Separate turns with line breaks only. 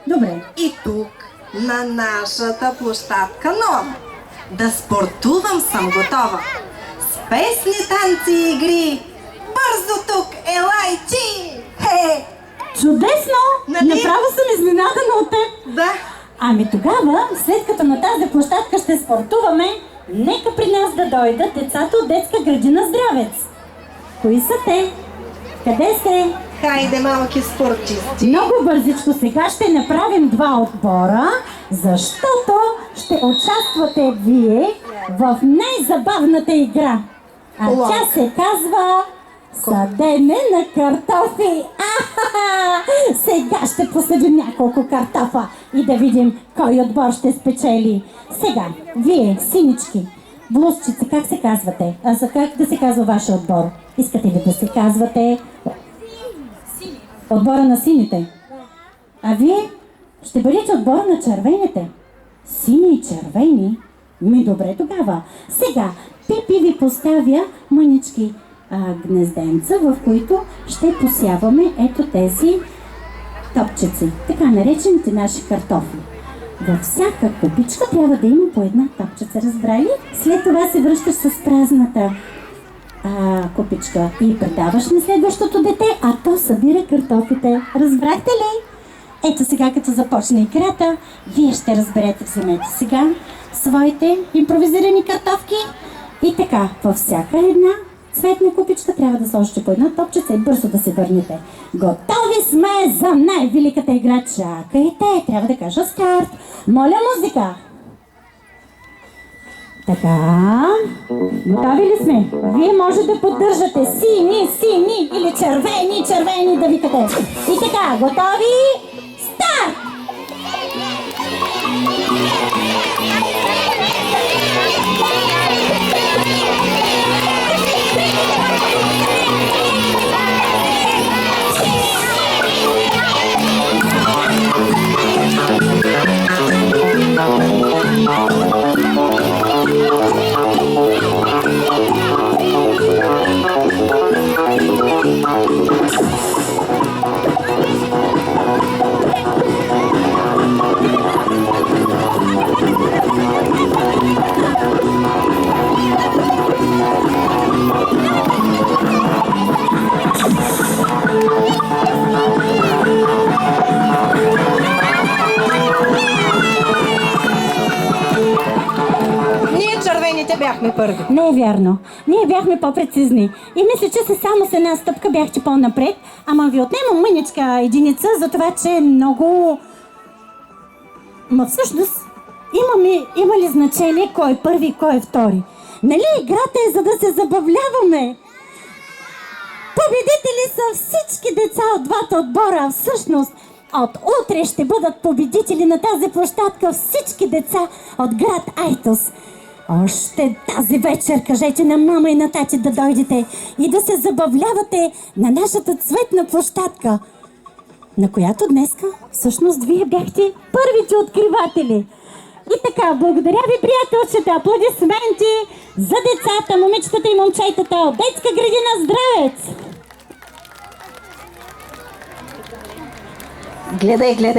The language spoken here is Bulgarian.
Добре.
И тук, на нашата площадка нова, да спортувам съм готова. С песни, танци и игри. Бързо тук, елайчи! Хе!
Чудесно!
Нали?
Направо съм изненадана от теб.
Да.
Ами тогава, след като на тази площадка ще спортуваме, нека при нас да дойдат децата от детска градина Здравец. Кои са те? Къде сте?
Хайде, малки спортисти.
Много бързичко сега ще направим два отбора, защото ще участвате вие в най-забавната игра. А тя се казва садене на картофи. Ахаха! Сега ще посадим няколко картофа и да видим кой отбор ще спечели. Сега, вие, синички, блузчици, как се казвате? А за как да се казва вашия отбор? Искате ли да се казвате отбора на сините? А вие ще бъдете отбора на червените. Сини и червени? Ми добре тогава. Сега, Пипи ви поставя мънички гнезденца, в които ще посяваме ето тези топчици, така наречените наши картофи. Във всяка купичка трябва да има по една топчица, разбрали? След това се връщаш с празната купичка и предаваш на следващото дете, а то събира картофите. Разбрахте ли? Ето сега, като започне играта, вие ще разберете. Вземете сега своите импровизирани картофки и така, във всяка една цветна купичка трябва да сложите по една топчица и бързо да се върнете. Готови сме за най-великата игра. Чакайте, трябва да кажа старт. Моля, музика! Така, готови ли сме? Вие може да поддържате сини, сини или червени, червени да викате. И така, готови? Старт!
Бяхме първи.
Не е вярно. Ние бяхме по-прецизни. И мисля, че само с една стъпка бяхте по-напред. Ама ви отнемам мъничка единица за това, че е много... Ма всъщност има ли значение кой е първи и кой е втори? Нали играта е за да се забавляваме? Победители са всички деца от двата отбора. Всъщност от утре ще бъдат победители на тази площадка всички деца от град Айтос. Още тази вечер кажете на мама и на тати да дойдете и да се забавлявате на нашата цветна площадка, на която днеска всъщност вие бяхте първите откриватели. И така, благодаря ви, приятелчета, аплодисменти за децата, момичетата и момчетата от детска градина Здравец!
Гледай, гледай.